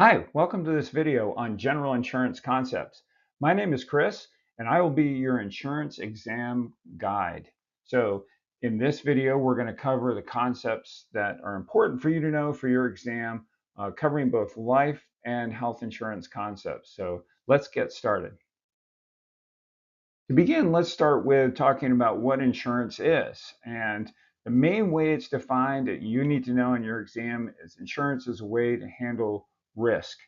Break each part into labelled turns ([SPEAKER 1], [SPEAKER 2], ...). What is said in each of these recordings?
[SPEAKER 1] Hi, welcome to this video on general insurance concepts. My name is Chris, and I will be your insurance exam guide. So in this video, we're going to cover the concepts that are important for you to know for your exam, covering both life and health insurance concepts. So let's get started. To begin, let's start with talking about what insurance is. And the main way it's defined that you need to know in your exam is insurance is a way to handle risk.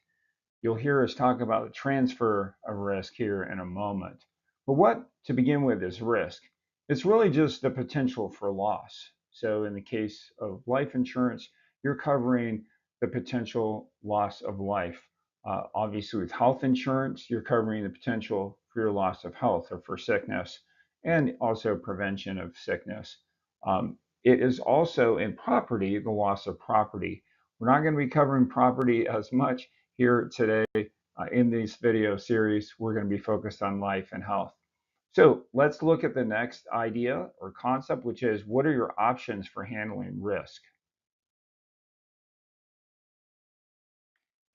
[SPEAKER 1] You'll hear us talk about the transfer of risk here in a moment. But what, to begin with, is risk? It's really just the potential for loss. So, in the case of life insurance, you're covering the potential loss of life. Obviously, with health insurance, you're covering the potential for your loss of health or for sickness, and also prevention of sickness. It is also in property, the loss of property. We're not going to be covering property as much here today in this video series. We're going to be focused on life and health. So let's look at the next idea or concept, which is what are your options for handling risk?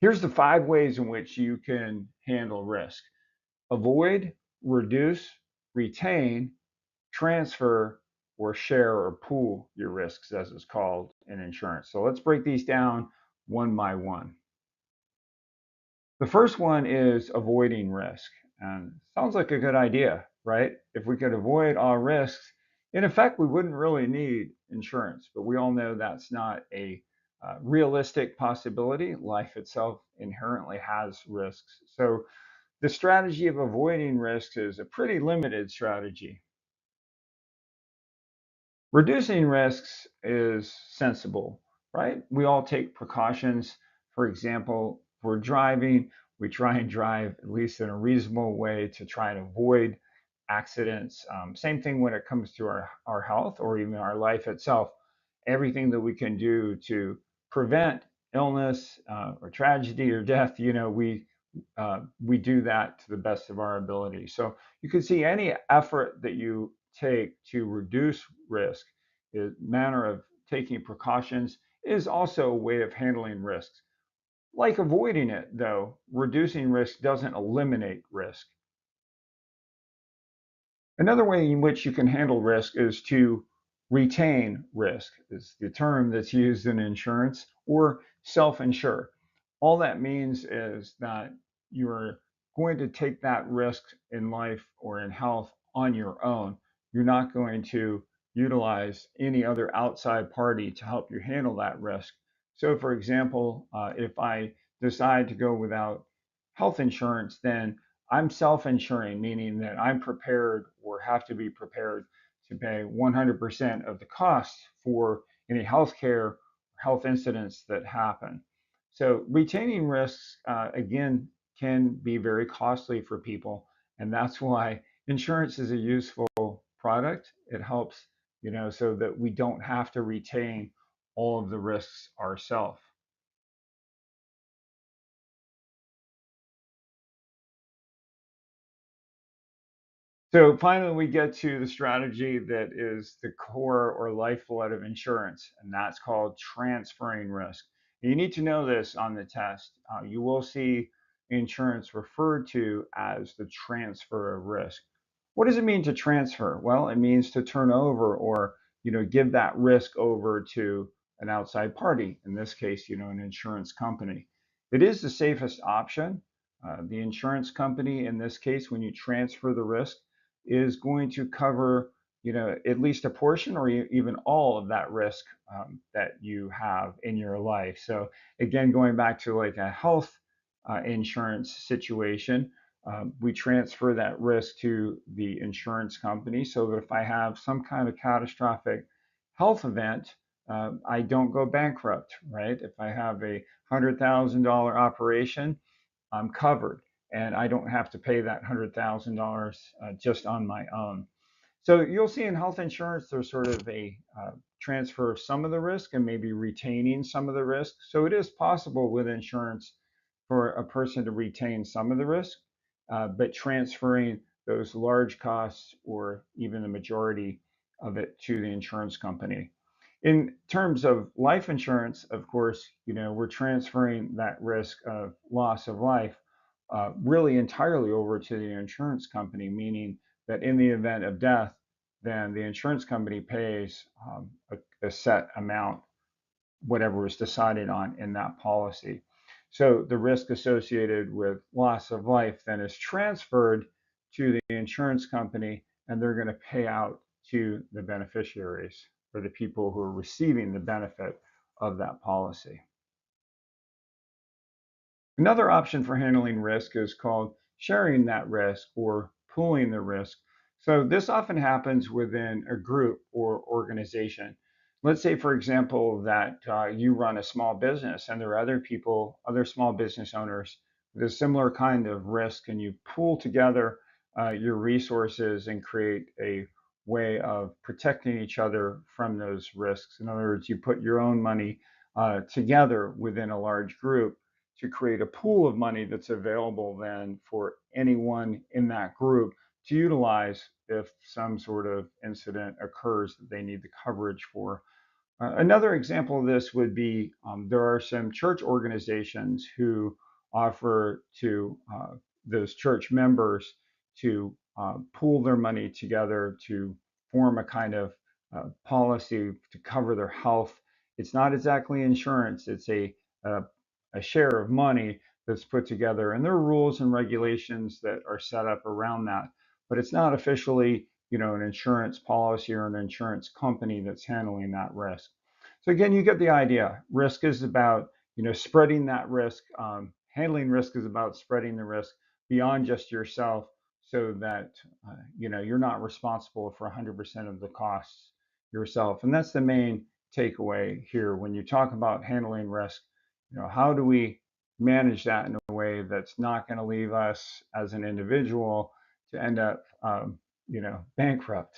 [SPEAKER 1] Here's the 5 ways in which you can handle risk: avoid, reduce, retain, transfer, or share or pool your risks, as it's called in insurance. So let's break these down one by one. The first one is avoiding risk. And sounds like a good idea, right? If we could avoid all risks, in effect, we wouldn't really need insurance. But we all know that's not a realistic possibility. Life itself inherently has risks. So the strategy of avoiding risks is a pretty limited strategy. Reducing risks is sensible, right? We all take precautions. For example, if we're driving, we try and drive at least in a reasonable way to try and avoid accidents. Same thing when it comes to our health or even our life itself. Everything that we can do to prevent illness or tragedy or death, we do that to the best of our ability. So you can see any effort that you take to reduce risk, the manner of taking precautions, is also a way of handling risks. Like avoiding it, though, reducing risk doesn't eliminate risk. Another way in which you can handle risk is to retain risk, is the term that's used in insurance, or self-insure. All that means is that you're going to take that risk in life or in health on your own. You're not going to utilize any other outside party to help you handle that risk. So, for example, if I decide to go without health insurance, then I'm self-insuring, meaning that I'm prepared or have to be prepared to pay 100% of the cost for any healthcare, health incidents that happen. So retaining risks, again, can be very costly for people. And that's why insurance is a useful product. It helps, so that we don't have to retain all of the risks ourselves. So finally, we get to the strategy that is the core or lifeblood of insurance, and that's called transferring risk. You need to know this on the test. You will see insurance referred to as the transfer of risk. What does it mean to transfer? Well, it means to turn over or give that risk over to an outside party. In this case, an insurance company. It is the safest option. The insurance company, in this case, when you transfer the risk, is going to cover at least a portion or even all of that risk that you have in your life. So again, going back to like a health insurance situation, we transfer that risk to the insurance company so that if I have some kind of catastrophic health event, I don't go bankrupt, right? If I have a $100,000 operation, I'm covered and I don't have to pay that $100,000 just on my own. So you'll see in health insurance, there's sort of a transfer of some of the risk and maybe retaining some of the risk. So it is possible with insurance for a person to retain some of the risk, but transferring those large costs or even the majority of it to the insurance company. In terms of life insurance, of course, we're transferring that risk of loss of life really entirely over to the insurance company, meaning that in the event of death, then the insurance company pays a set amount, whatever was decided on in that policy. So the risk associated with loss of life then is transferred to the insurance company, and they're going to pay out to the beneficiaries or the people who are receiving the benefit of that policy. Another option for handling risk is called sharing that risk or pooling the risk. So this often happens within a group or organization. Let's say, for example, that you run a small business and there are other people, other small business owners with a similar kind of risk, and you pool together your resources and create a way of protecting each other from those risks. In other words, you put your own money together within a large group to create a pool of money that's available then for anyone in that group to utilize if some sort of incident occurs that they need the coverage for. Another example of this would be there are some church organizations who offer to those church members to pool their money together to form a kind of policy to cover their health. It's not exactly insurance, it's a, a share of money that's put together, and there are rules and regulations that are set up around that, but it's not officially an insurance policy or an insurance company that's handling that risk. So again, you get the idea. Risk is about spreading that risk. Handling risk is about spreading the risk beyond just yourself, so that you're not responsible for 100% of the costs yourself. And that's the main takeaway here when you talk about handling risk. How do we manage that in a way that's not going to leave us as an individual to end up bankrupt?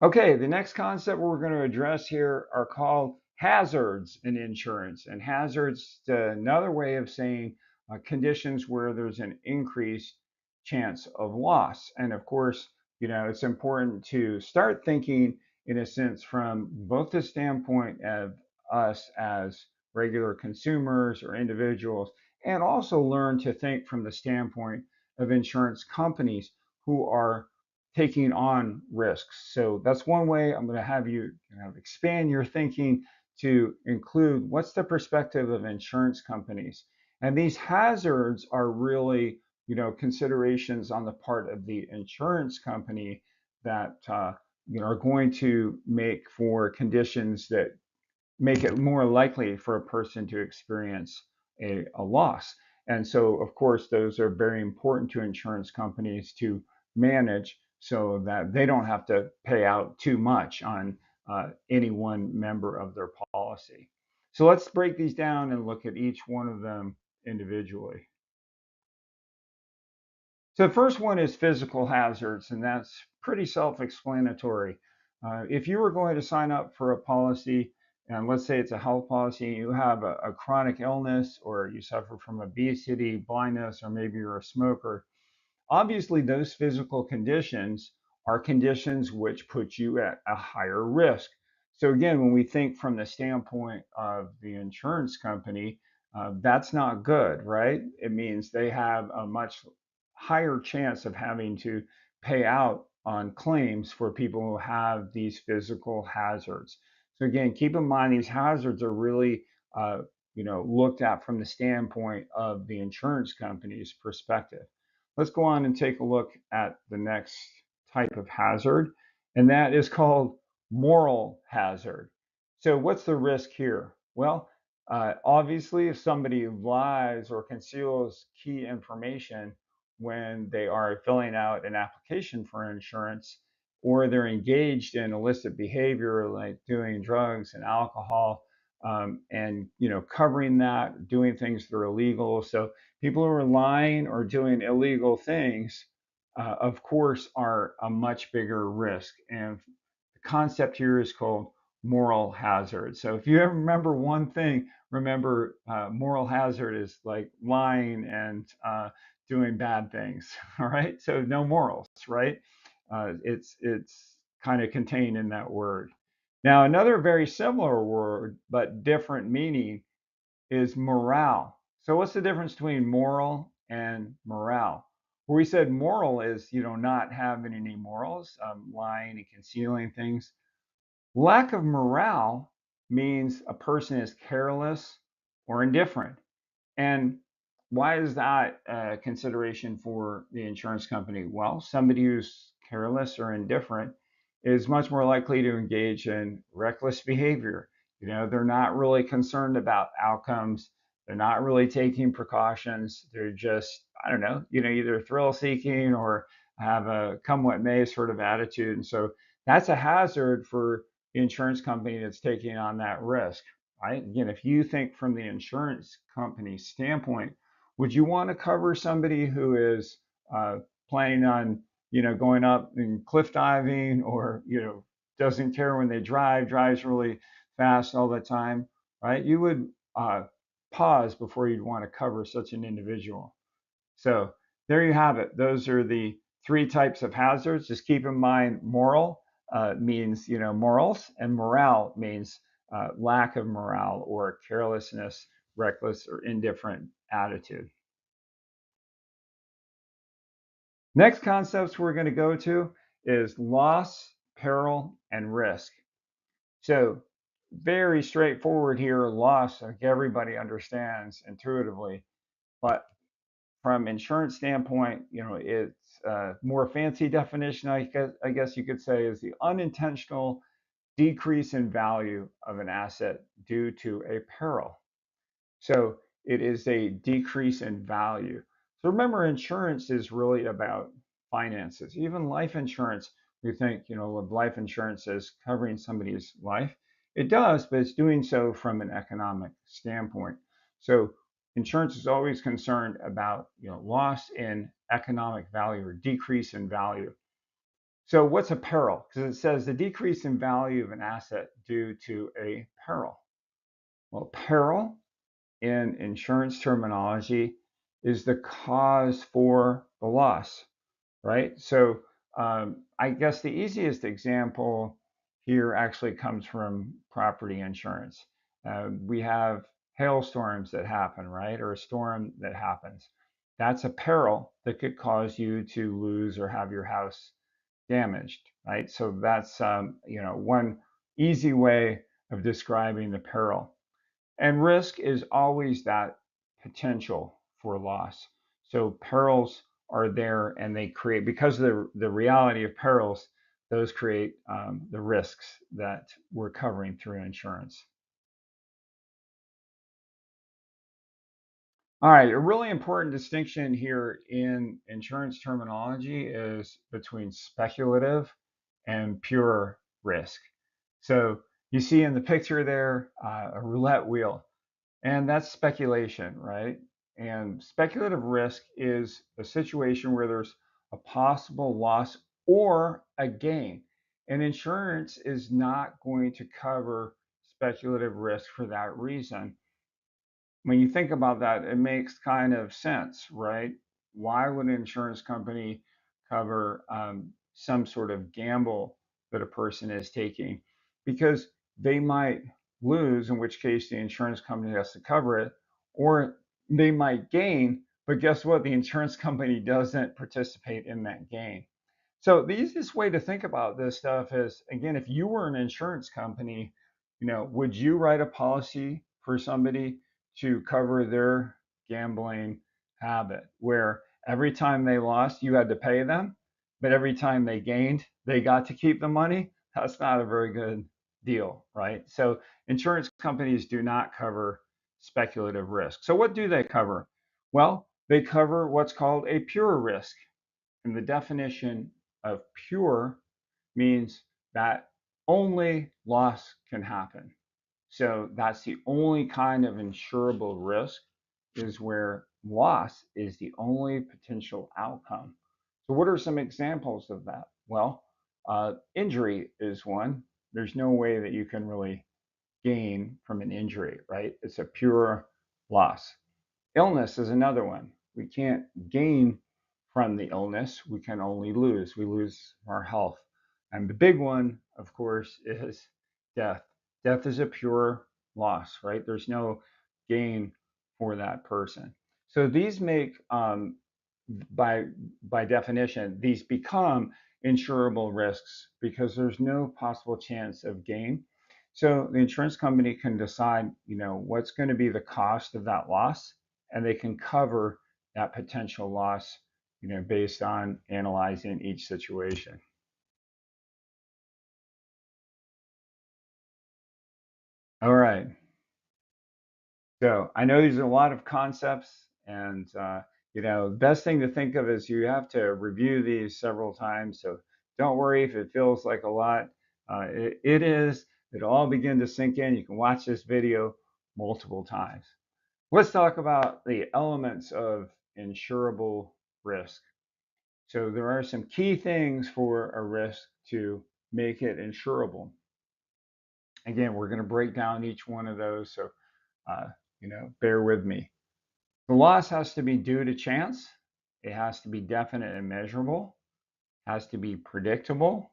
[SPEAKER 1] Okay, the next concept we're going to address here are called hazards in insurance. And hazards, another way of saying conditions where there's an increased chance of loss. And of course, it's important to start thinking in a sense from both the standpoint of us as regular consumers or individuals, and also learn to think from the standpoint of insurance companies who are taking on risks. So that's one way I'm going to have you kind of expand your thinking to include what's the perspective of insurance companies. And these hazards are really, considerations on the part of the insurance company that are going to make for conditions that make it more likely for a person to experience a loss. And so, of course, those are very important to insurance companies to manage so that they don't have to pay out too much on any one member of their policy. So let's break these down and look at each one of them individually. So the first one is physical hazards, and that's pretty self-explanatory. If you were going to sign up for a policy, and let's say it's a health policy, you have a chronic illness, or you suffer from obesity, blindness, or maybe you're a smoker, obviously, those physical conditions are conditions which put you at a higher risk. So again, when we think from the standpoint of the insurance company, that's not good, right? It means they have a much higher chance of having to pay out on claims for people who have these physical hazards. So again, keep in mind these hazards are really looked at from the standpoint of the insurance company's perspective. Let's go on and take a look at the next type of hazard, and that is called moral hazard. So what's the risk here? Well, obviously, if somebody lies or conceals key information when they are filling out an application for insurance, or they're engaged in illicit behavior like doing drugs and alcohol, and covering that, doing things that are illegal. So people who are lying or doing illegal things, of course, are a much bigger risk. And the concept here is called moral hazard. So if you ever remember one thing, remember moral hazard is like lying and doing bad things. All right. So no morals, right? It's kind of contained in that word. Now, another very similar word but different meaning is morale. So, what's the difference between moral and morale? Where we said moral is, not having any morals, lying and concealing things. Lack of morale means a person is careless or indifferent. And why is that a consideration for the insurance company? Well, somebody who's careless or indifferent is much more likely to engage in reckless behavior. They're not really concerned about outcomes. They're not really taking precautions. They're just, I don't know, either thrill seeking or have a come what may sort of attitude. And so that's a hazard for the insurance company that's taking on that risk, right? Again, if you think from the insurance company standpoint, would you want to cover somebody who is uh, planning on, going up and cliff diving, or doesn't care when they drives really fast all the time, right? You would pause before you'd want to cover such an individual. So there you have it. Those are the three types of hazards. Just keep in mind, moral means morals, and morale means lack of morale or carelessness, reckless or indifferent attitude. Next concepts we're going to go to is loss, peril, and risk. So very straightforward here. Loss, like everybody understands intuitively, but from insurance standpoint, it's a more fancy definition, I guess you could say, is the unintentional decrease in value of an asset due to a peril. So it is a decrease in value. So remember, insurance is really about finances. Even life insurance, we think, life insurance is covering somebody's life. It does, but it's doing so from an economic standpoint. So insurance is always concerned about, loss in economic value or decrease in value. So what's a peril? Because it says the decrease in value of an asset due to a peril. Well, peril in insurance terminology is the cause for the loss, right? So I guess the easiest example here actually comes from property insurance. We have hailstorms that happen, right? Or a storm that happens. That's a peril that could cause you to lose or have your house damaged, right? So that's one easy way of describing the peril. And risk is always that potential for loss. So perils are there, and they create, because of the reality of perils, those create the risks that we're covering through insurance. All right, a really important distinction here in insurance terminology is between speculative and pure risk. So you see in the picture there a roulette wheel. And that's speculation, right? And speculative risk is a situation where there's a possible loss or a gain. And insurance is not going to cover speculative risk for that reason. When you think about that, it makes kind of sense, right? Why would an insurance company cover some sort of gamble that a person is taking? Because they might lose, in which case the insurance company has to cover it, or they might gain, but guess what? The insurance company doesn't participate in that gain. So the easiest way to think about this stuff is, again, if you were an insurance company, would you write a policy for somebody to cover their gambling habit, where every time they lost, you had to pay them, but every time they gained, they got to keep the money? That's not a very good deal, right? So insurance companies do not cover speculative risk. So what do they cover? Well, they cover what's called a pure risk. And the definition of pure means that only loss can happen. So that's the only kind of insurable risk, is where loss is the only potential outcome. So what are some examples of that? Well, injury is one. There's no way that you can really gain from an injury, right? It's a pure loss. Illness is another one. We can't gain from the illness. We can only lose. We lose our health. And the big one, of course, is death. Death is a pure loss, right? There's no gain for that person. So these make, by by definition, these become insurable risks because there's no possible chance of gain. So the insurance company can decide, what's going to be the cost of that loss, and they can cover that potential loss, based on analyzing each situation. All right. So I know these are a lot of concepts, and the best thing to think of is you have to review these several times. So don't worry if it feels like a lot. It is. It'll all begin to sink in. You can watch this video multiple times. Let's talk about the elements of insurable risk. So there are some key things for a risk to make it insurable. Again, we're going to break down each one of those. So bear with me. The loss has to be due to chance. It has to be definite and measurable. It has to be predictable,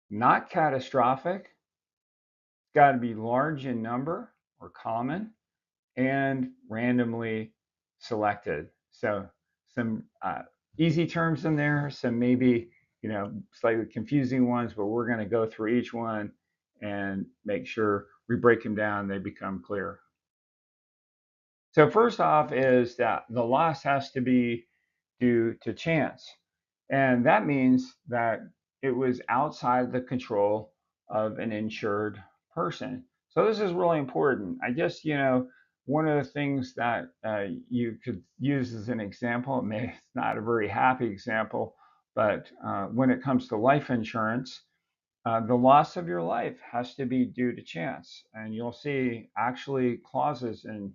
[SPEAKER 1] not catastrophic. It's got to be large in number or common, and randomly selected. So some easy terms in there, some maybe slightly confusing ones, but we're going to go through each one and make sure we break them down, they become clear. So first off is that the loss has to be due to chance. And that means that it was outside the control of an insured person. So this is really important. I guess, one of the things that you could use as an example, it's not a very happy example, but when it comes to life insurance, the loss of your life has to be due to chance. And you'll see actually clauses in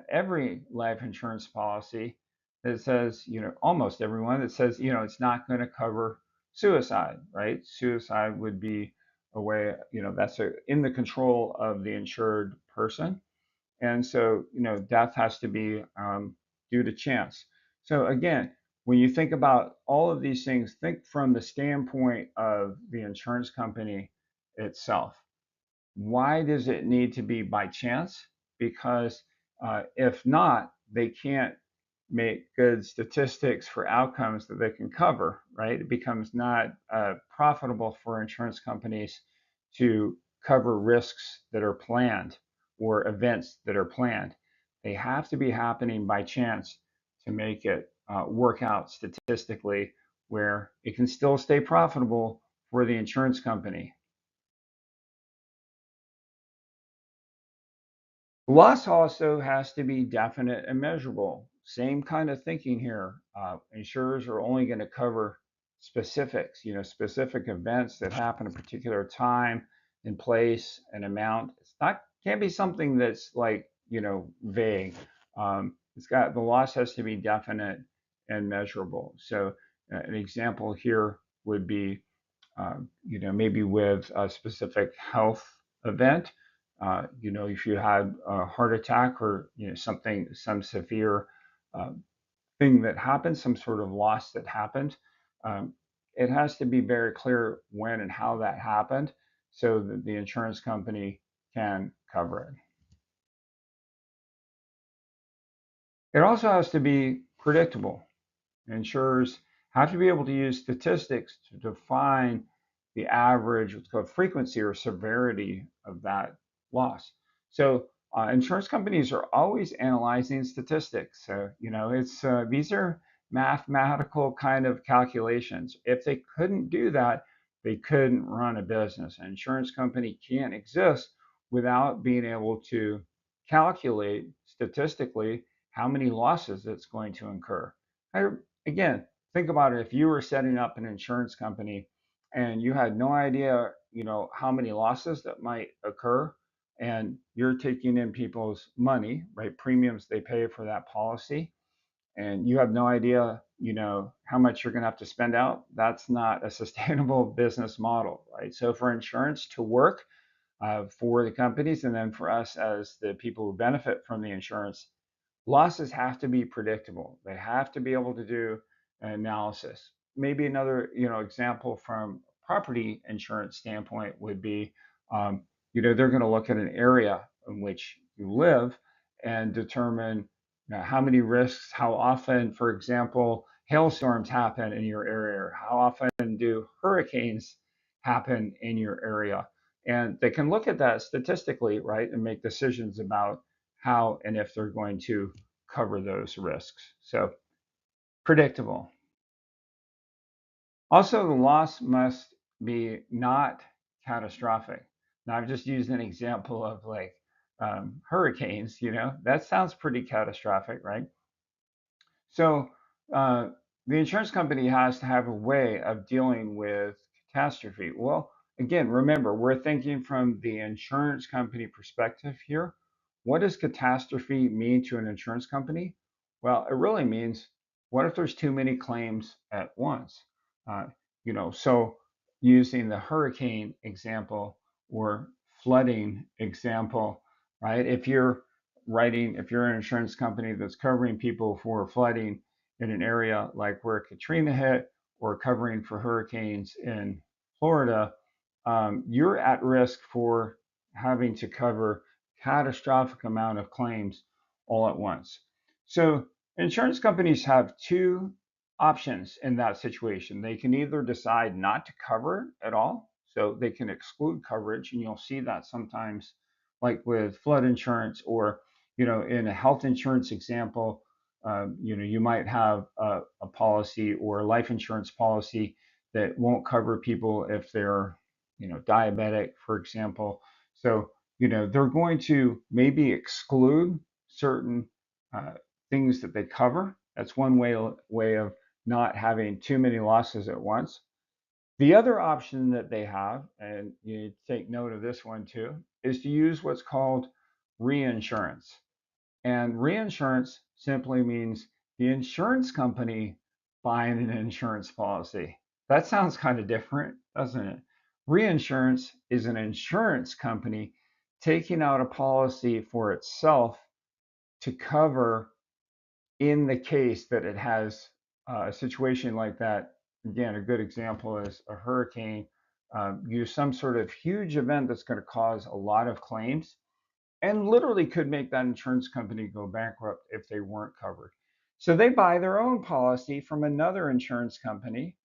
[SPEAKER 1] every life insurance policy that says, almost everyone that says, it's not going to cover suicide, right? Suicide would be a way, that's in the control of the insured person. And so, death has to be due to chance. So again, when you think about all of these things, think from the standpoint of the insurance company itself. Why does it need to be by chance? Because if not, they can't make good statistics for outcomes that they can cover, right? It becomes not profitable for insurance companies to cover risks that are planned or events that are planned. They have to be happening by chance to make it work out statistically where it can still stay profitable for the insurance company. Loss also has to be definite and measurable. Same kind of thinking here. Insurers are only going to cover specifics, specific events that happen at a particular time and place and amount. It's not can't be something that's like vague. It's got the loss has to be definite and measurable. So an example here would be maybe with a specific health event. If you had a heart attack or some severe uh, thing that happened, some sort of loss that happened, um, it has to be very clear when and how that happened so that the insurance company can cover it. It also has to be predictable. Insurers have to be able to use statistics to define the average, what's called frequency or severity of that loss. So insurance companies are always analyzing statistics. So it's these are mathematical kind of calculations. If they couldn't do that, they couldn't run a business. An insurance company can't exist without being able to calculate statistically how many losses it's going to incur. I, Again, think about it. If you were setting up an insurance company and you had no idea, how many losses that might occur, and you're taking in people's money, right? Premiums they pay for that policy, and you have no idea, how much you're going to have to spend out. That's not a sustainable business model, right? So for insurance to work for the companies and then for us as the people who benefit from the insurance, losses have to be predictable. They have to be able to do an analysis. Maybe another, example from a property insurance standpoint would be, um, they're going to look at an area in which you live and determine how many risks, how often, for example, hailstorms happen in your area, or how often do hurricanes happen in your area. And they can look at that statistically, right, and make decisions about how and if they're going to cover those risks. So predictable. Also, the loss must be not catastrophic. Now, I've just used an example of like hurricanes, that sounds pretty catastrophic, right? So uh, the insurance company has to have a way of dealing with catastrophe. Well, again, remember, we're thinking from the insurance company perspective here. What does catastrophe mean to an insurance company? Well, it really means what if there's too many claims at once? Uh, so using the hurricane example or flooding example, right? If you're an insurance company that's covering people for flooding in an area like where Katrina hit or covering for hurricanes in Florida, you're at risk for having to cover catastrophic amount of claims all at once. So insurance companies have two options in that situation. They can either decide not to cover at all, so they can exclude coverage, and you'll see that sometimes like with flood insurance, or in a health insurance example, you might have a policy or a life insurance policy that won't cover people if they're, diabetic, for example. So, they're going to maybe exclude certain uh, things that they cover. That's one way of not having too many losses at once. The other option that they have, and you need to take note of this one too, is to use what's called reinsurance. And reinsurance simply means the insurance company buying an insurance policy. That sounds kind of different, doesn't it? Reinsurance is an insurance company taking out a policy for itself to cover in the case that it has a situation like that. Again, a good example is a hurricane. Use some sort of huge event that's going to cause a lot of claims and literally could make that insurance company go bankrupt if they weren't covered. So they buy their own policy from another insurance company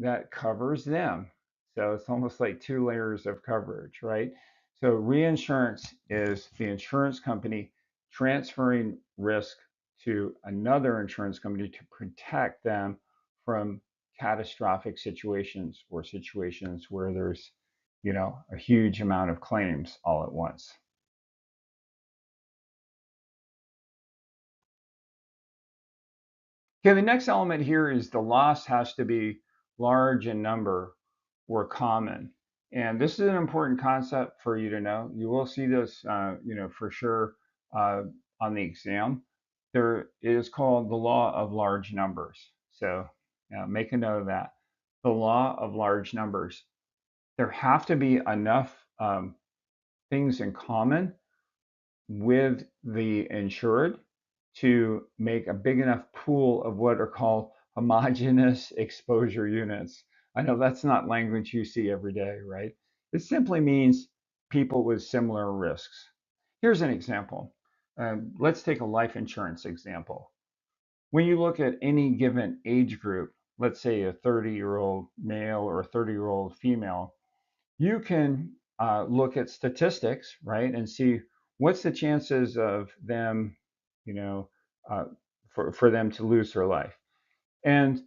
[SPEAKER 1] that covers them. So it's almost like two layers of coverage, right? So reinsurance is the insurance company transferring risk to another insurance company to protect them from catastrophic situations or situations where there's, a huge amount of claims all at once. Okay, the next element here is the loss has to be large in number or common. And this is an important concept for you to know. You will see this, for sure uh, on the exam. There is called the law of large numbers. So make a note of that. The law of large numbers. There have to be enough things in common with the insured to make a big enough pool of what are called homogeneous exposure units. I know that's not language you see every day, right? It simply means people with similar risks. Here's an example. Let's take a life insurance example. When you look at any given age group, let's say a 30-year-old male or a 30-year-old female, you can look at statistics, right, and see what's the chances of them, you know, uh, for them to lose their life. And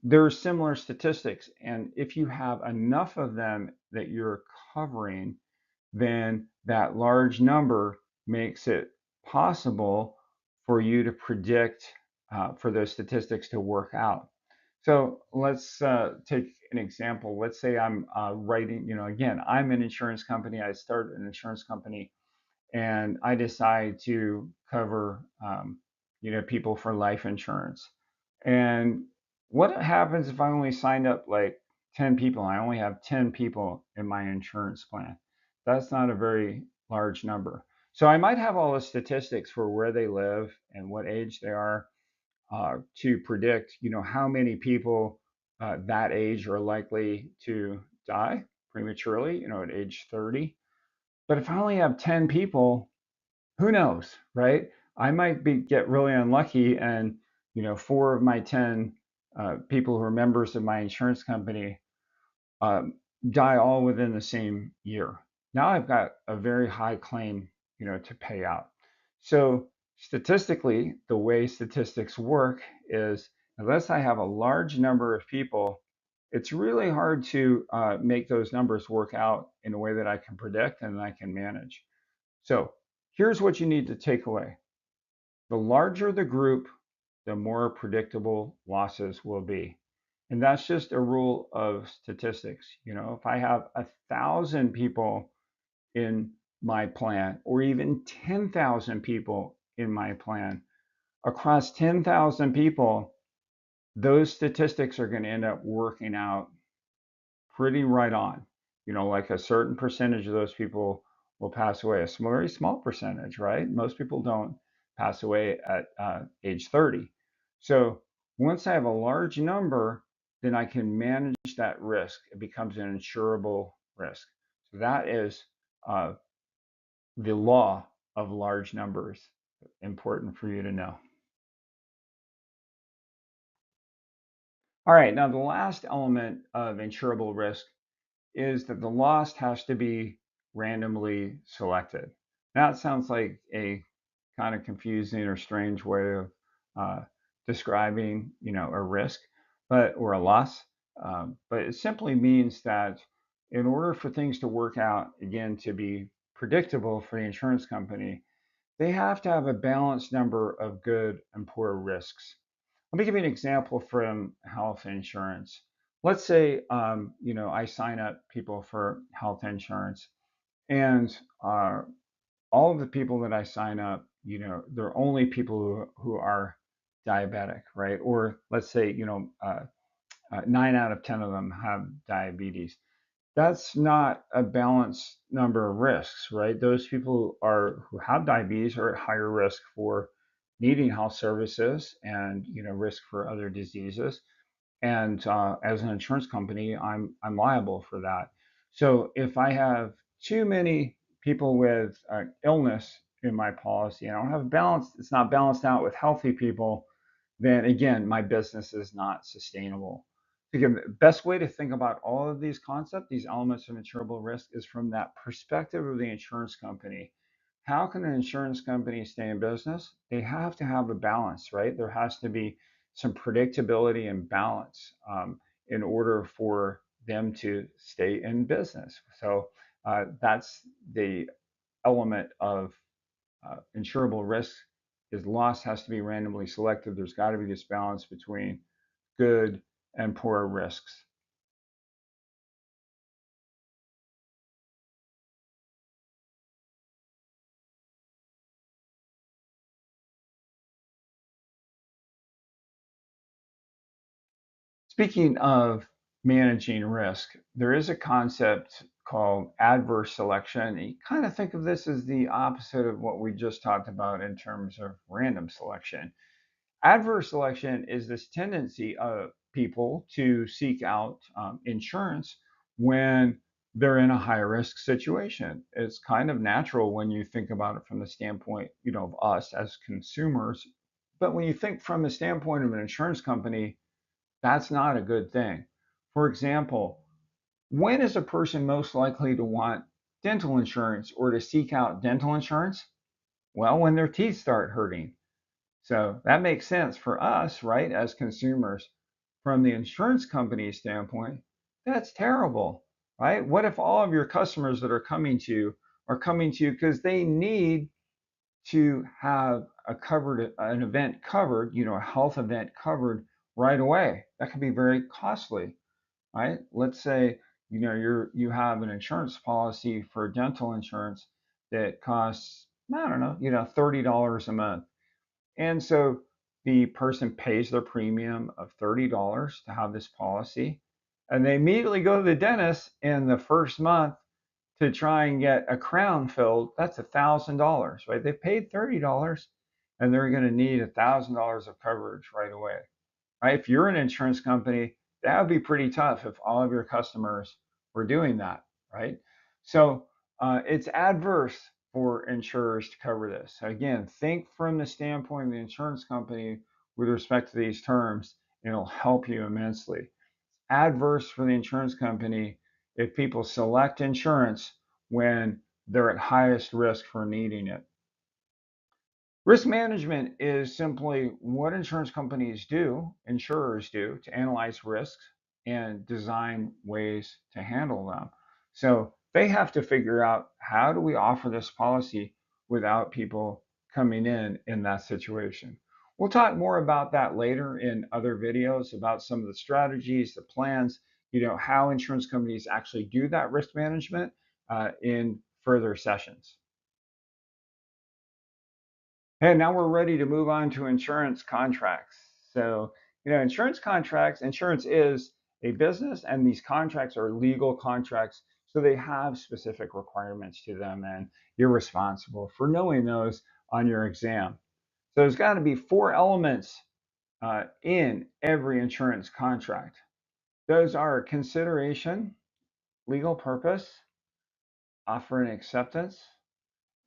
[SPEAKER 1] there are similar statistics. And if you have enough of them that you're covering, then that large number makes it possible for you to predict for those statistics to work out. So let's take an example. Let's say I'm writing, again, I'm an insurance company. I started an insurance company and I decide to cover, people for life insurance. And what happens if I only signed up like 10 people? I only have 10 people in my insurance plan. That's not a very large number. So I might have all the statistics for where they live and what age they are to predict, how many people that age are likely to die prematurely, at age 30. But if I only have 10 people, who knows, right? I might get really unlucky, and four of my 10 people who are members of my insurance company um, die all within the same year. Now I've got a very high claim, to pay out. So statistically, the way statistics work is unless I have a large number of people, it's really hard to make those numbers work out in a way that I can predict and I can manage. So here's what you need to take away. The larger the group, the more predictable losses will be. And that's just a rule of statistics. If I have 1,000 people in my plan, or even 10,000 people in my plan, across 10,000 people, those statistics are going to end up working out pretty right on. Like a certain percentage of those people will pass away, a very small percentage, right? Most people don't pass away at age 30. So once I have a large number, then I can manage that risk. It becomes an insurable risk. So that is uh, the law of large numbers. Important for you to know. All right, now the last element of insurable risk is that the loss has to be randomly selected. Now, it sounds like a kind of confusing or strange way of uh, describing, a risk, or a loss. But it simply means that in order for things to work out, again, to be predictable for the insurance company, they have to have a balanced number of good and poor risks. Let me give you an example from health insurance. Let's say, I sign up people for health insurance, and all of the people that I sign up, they're only people who are diabetic, right? Or let's say, 9 out of 10 of them have diabetes. That's not a balanced number of risks, right? Those people who have diabetes are at higher risk for needing health services and risk for other diseases. And as an insurance company, I'm liable for that. So if I have too many people with illness in my policy, and I don't have a balance, it's not balanced out with healthy people, then again, my business is not sustainable. Again, the best way to think about all of these concepts, these elements of insurable risk, is from that perspective of the insurance company. How can an insurance company stay in business? They have to have a balance, right? There has to be some predictability and balance in order for them to stay in business. So that's the element of insurable risk is loss has to be randomly selected. There's got to be this balance between good and poor risks. Speaking of managing risk, there is a concept called adverse selection. You kind of think of this as the opposite of what we just talked about in terms of random selection. Adverse selection is this tendency of people to seek out insurance when they're in a high risk situation. It's kind of natural when you think about it from the standpoint, of us as consumers. But when you think from the standpoint of an insurance company, that's not a good thing. For example, when is a person most likely to want dental insurance or to seek out dental insurance? Well, when their teeth start hurting. So that makes sense for us, right, as consumers. From the insurance company standpoint, that's terrible, right? What if all of your customers that are coming to you because they need to have an event covered, a health event covered right away? That could be very costly, right? Let's say, you have an insurance policy for dental insurance that costs, I don't know, $30 a month. And so the person pays their premium of $30 to have this policy, and they immediately go to the dentist in the first month to try and get a crown filled. That's $1,000, right? They paid $30 and they're going to need $1,000 of coverage right away, right? If you're an insurance company, That would be pretty tough if all of your customers were doing that, right? So it's adverse for insurers to cover this. Again, think from the standpoint of the insurance company with respect to these terms. It'll help you immensely. Adverse for the insurance company if people select insurance when they're at highest risk for needing it. Risk management is simply what insurance companies do, insurers do, to analyze risks and design ways to handle them. So they have to figure out, how do we offer this policy without people coming in that situation. We'll talk more about that later in other videos about some of the strategies, the plans, how insurance companies actually do that risk management in further sessions. And now we're ready to move on to insurance contracts. So, insurance contracts, insurance is a business, and these contracts are legal contracts. So they have specific requirements to them, and you're responsible for knowing those on your exam. So there's got to be four elements in every insurance contract. Those are consideration, legal purpose, offer and acceptance,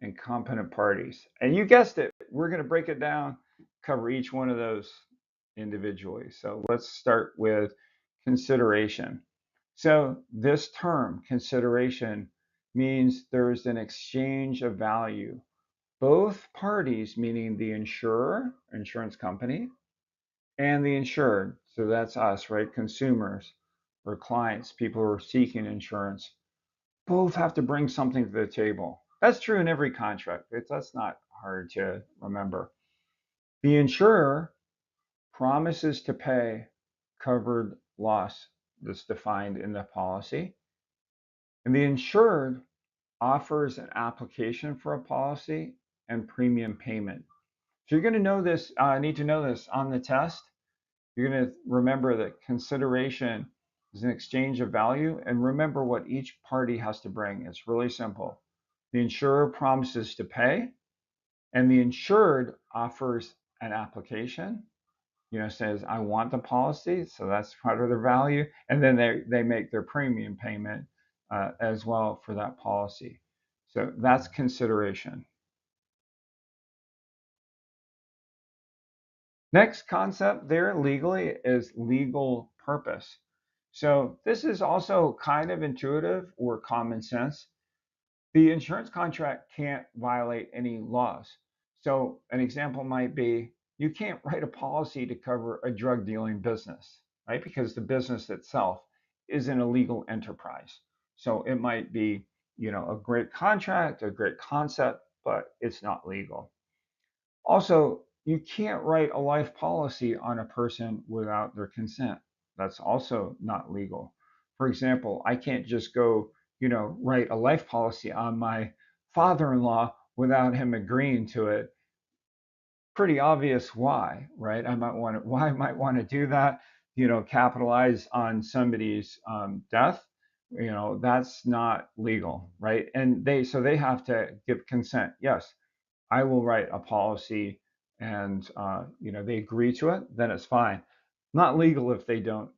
[SPEAKER 1] and competent parties. And you guessed it, we're going to break it down, cover each one of those individually. So let's start with consideration. So this term, consideration, means there is an exchange of value. Both parties, meaning the insurer, insurance company, and the insured, so that's us, right? Consumers or clients, people who are seeking insurance, both have to bring something to the table. That's true in every contract. That's not hard to remember. The insurer promises to pay covered loss that's defined in the policy, and the insured offers an application for a policy and premium payment. So you're going to know this, need to know this on the test. You're going to remember that consideration is an exchange of value, and remember what each party has to bring. It's really simple. The insurer promises to pay, and the insured offers an application, says, I want the policy, so that's part of their value, and then they make their premium payment as well for that policy. So that's consideration. Next concept there legally is legal purpose. So this is also kind of intuitive or common sense. The insurance contract can't violate any laws. So an example might be, you can't write a policy to cover a drug dealing business, right? Because the business itself is an illegal enterprise. So it might be, a great contract, a great concept, but it's not legal. Also, you can't write a life policy on a person without their consent. That's also not legal. For example, I can't just go, write a life policy on my father-in-law without him agreeing to it. Pretty obvious why, right? I might want to do that, capitalize on somebody's death. That's not legal, right? And they have to give consent. Yes, I will write a policy, and they agree to it, then it's fine. Not legal if they don't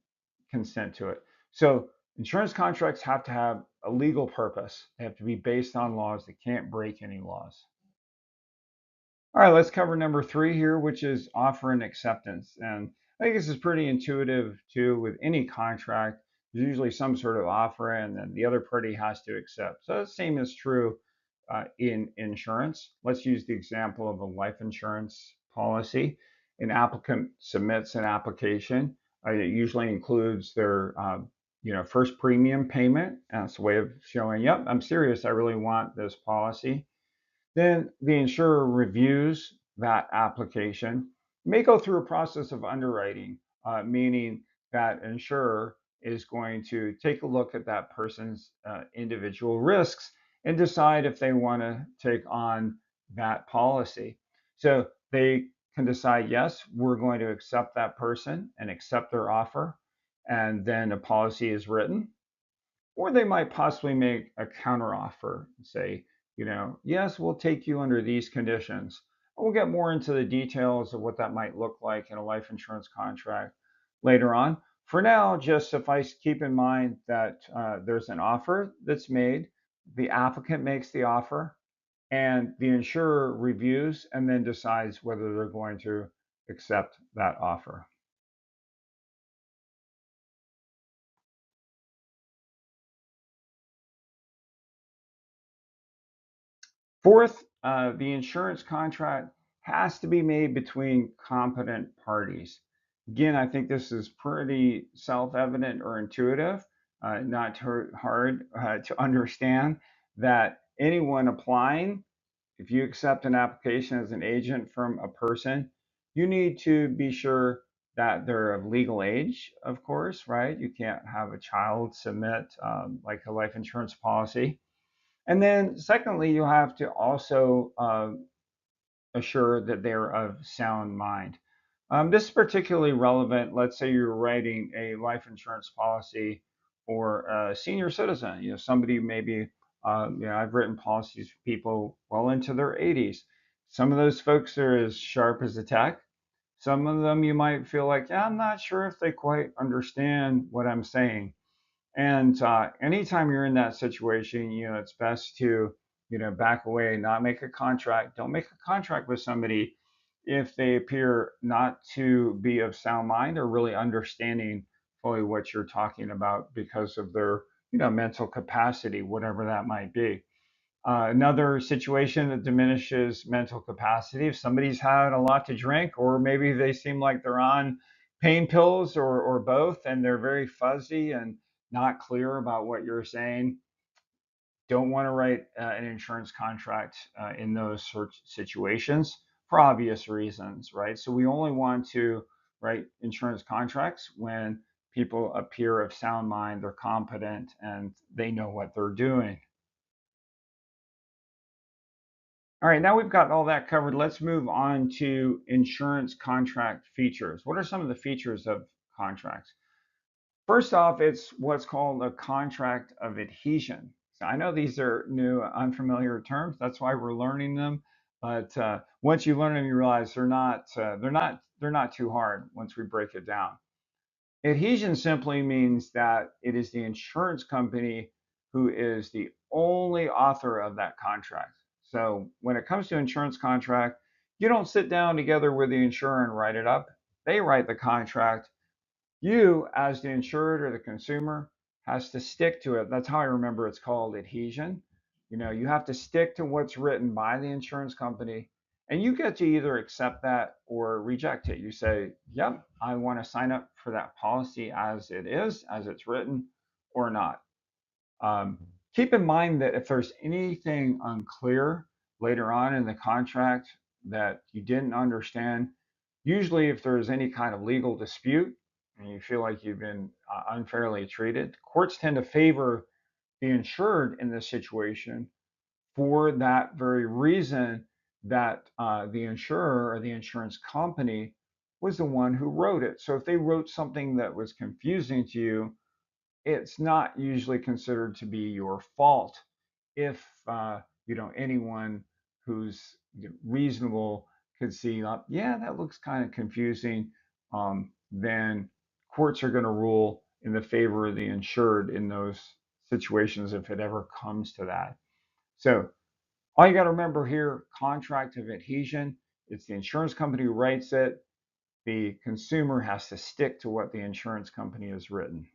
[SPEAKER 1] consent to it. So insurance contracts have to have a legal purpose. They have to be based on laws. They can't break any laws. All right, let's cover number 3 here, which is offer and acceptance. And I think this is pretty intuitive too. With any contract, there's usually some sort of offer, and then the other party has to accept. So the same is true in insurance. Let's use the example of a life insurance policy. An applicant submits an application. It usually includes their first premium payment. That's a way of showing, yep, I'm serious. I really want this policy. Then the insurer reviews that application, may go through a process of underwriting, meaning that insurer is going to take a look at that person's individual risks and decide if they want to take on that policy. So they can decide, yes, we're going to accept that person and accept their offer, and then a policy is written. Or they might possibly make a counteroffer and say, yes, we'll take you under these conditions. We'll get more into the details of what that might look like in a life insurance contract later on. For now, just suffice keep in mind that there's an offer that's made, the applicant makes the offer, and the insurer reviews and then decides whether they're going to accept that offer. Fourth, the insurance contract has to be made between competent parties. Again, I think this is pretty self-evident or intuitive, not hard to understand that anyone applying, if you accept an application as an agent from a person, you need to be sure that they're of legal age, of course, right? You can't have a child submit like a life insurance policy. And then, secondly, you have to also assure that they're of sound mind. This is particularly relevant. Let's say you're writing a life insurance policy for a senior citizen. Somebody maybe, I've written policies for people well into their 80s. Some of those folks are as sharp as a tack. Some of them you might feel like, yeah, I'm not sure if they quite understand what I'm saying. And anytime you're in that situation, it's best to, back away, not make a contract. Don't make a contract with somebody if they appear not to be of sound mind or really understanding fully what you're talking about because of their, mental capacity, whatever that might be. Another situation that diminishes mental capacity, if somebody's had a lot to drink, or maybe they seem like they're on pain pills or both, and they're very fuzzy and not clear about what you're saying, don't want to write an insurance contract in those sorts of situations for obvious reasons, right? So we only want to write insurance contracts when people appear of sound mind, they're competent, and they know what they're doing. All right, now we've got all that covered. Let's move on to insurance contract features. What are some of the features of contracts? First off, it's what's called a contract of adhesion. So I know these are new, unfamiliar terms. That's why we're learning them. But once you learn them, you realize they're not too hard once we break it down. Adhesion simply means that it is the insurance company who is the only author of that contract. So when it comes to insurance contract, you don't sit down together with the insurer and write it up. They write the contract. You, as the insured or the consumer, has to stick to it. That's how I remember it's called adhesion. You have to stick to what's written by the insurance company, and you get to either accept that or reject it. You say, "Yep, I want to sign up for that policy as it is, as it's written," or not. Um, Keep in mind that if there's anything unclear later on in the contract that you didn't understand, usually if there's any kind of legal dispute and you feel like you've been unfairly treated, courts tend to favor the insured in this situation for that very reason that the insurer or the insurance company was the one who wrote it. So if they wrote something that was confusing to you, it's not usually considered to be your fault if anyone who's reasonable could see, yeah, that looks kind of confusing. Then courts are going to rule in the favor of the insured in those situations if it ever comes to that. So all you got to remember here, contract of adhesion, it's the insurance company who writes it. The consumer has to stick to what the insurance company has written.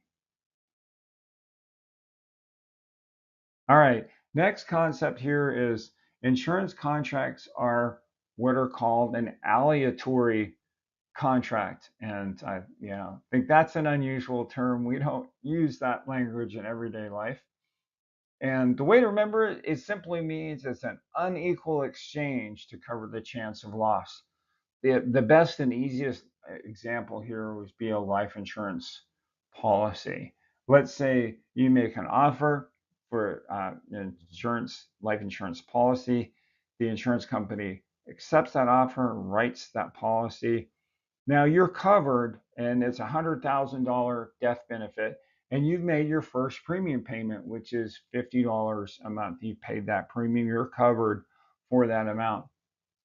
[SPEAKER 1] All right. Next concept here is insurance contracts are what are called an aleatory contract. And I, think that's an unusual term. We don't use that language in everyday life. And the way to remember it, it simply means it's an unequal exchange to cover the chance of loss. The best and easiest example here would be a life insurance policy. Let's say you make an offer for an life insurance policy. The insurance company accepts that offer, writes that policy. Now you're covered, and it's $100,000 death benefit, and you've made your first premium payment, which is $50 a month. You paid that premium, you're covered for that amount.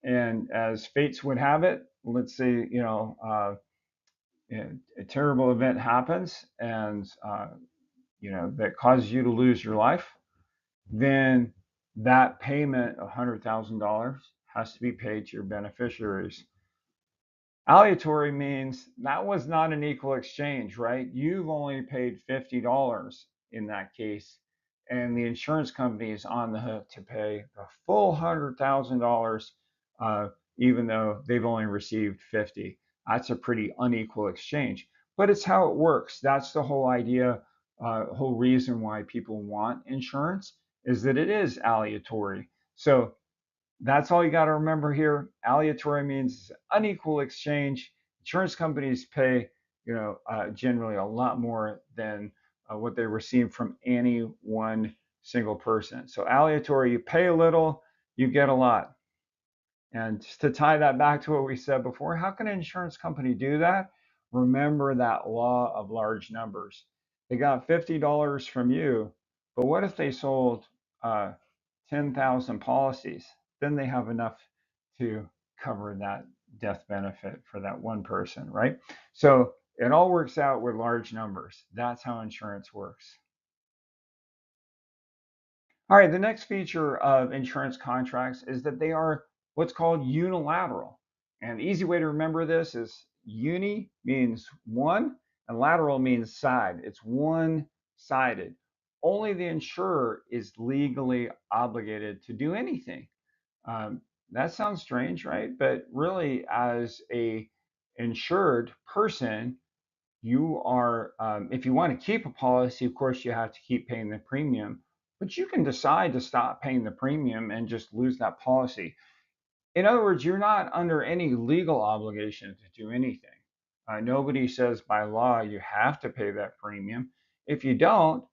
[SPEAKER 1] And as fates would have it, let's say, a terrible event happens and that causes you to lose your life, then that payment of $100,000 has to be paid to your beneficiaries. Aleatory means that was not an equal exchange, right? You've only paid $50 in that case, and the insurance company is on the hook to pay the full $100,000, uh, even though they've only received 50. That's a pretty unequal exchange, but it's how it works. That's the whole idea, whole reason why people want insurance is that it is aleatory. So that's all you got to remember here. Aleatory means unequal exchange. Insurance companies pay, generally a lot more than what they receive from any one single person. So aleatory, you pay a little, you get a lot. And just to tie that back to what we said before, how can an insurance company do that? Remember that law of large numbers. They got $50 from you, but what if they sold 10,000 policies? Then they have enough to cover that death benefit for that one person, right? So it all works out with large numbers. That's how insurance works. All right, the next feature of insurance contracts is that they are what's called unilateral. And the easy way to remember this is uni means one and lateral means side. It's one-sided. Only the insurer is legally obligated to do anything. That sounds strange, right? But really, as a insured person, you are, if you want to keep a policy, of course, you have to keep paying the premium, but you can decide to stop paying the premium and just lose that policy. In other words, you're not under any legal obligation to do anything. Nobody says by law you have to pay that premium. If you don't,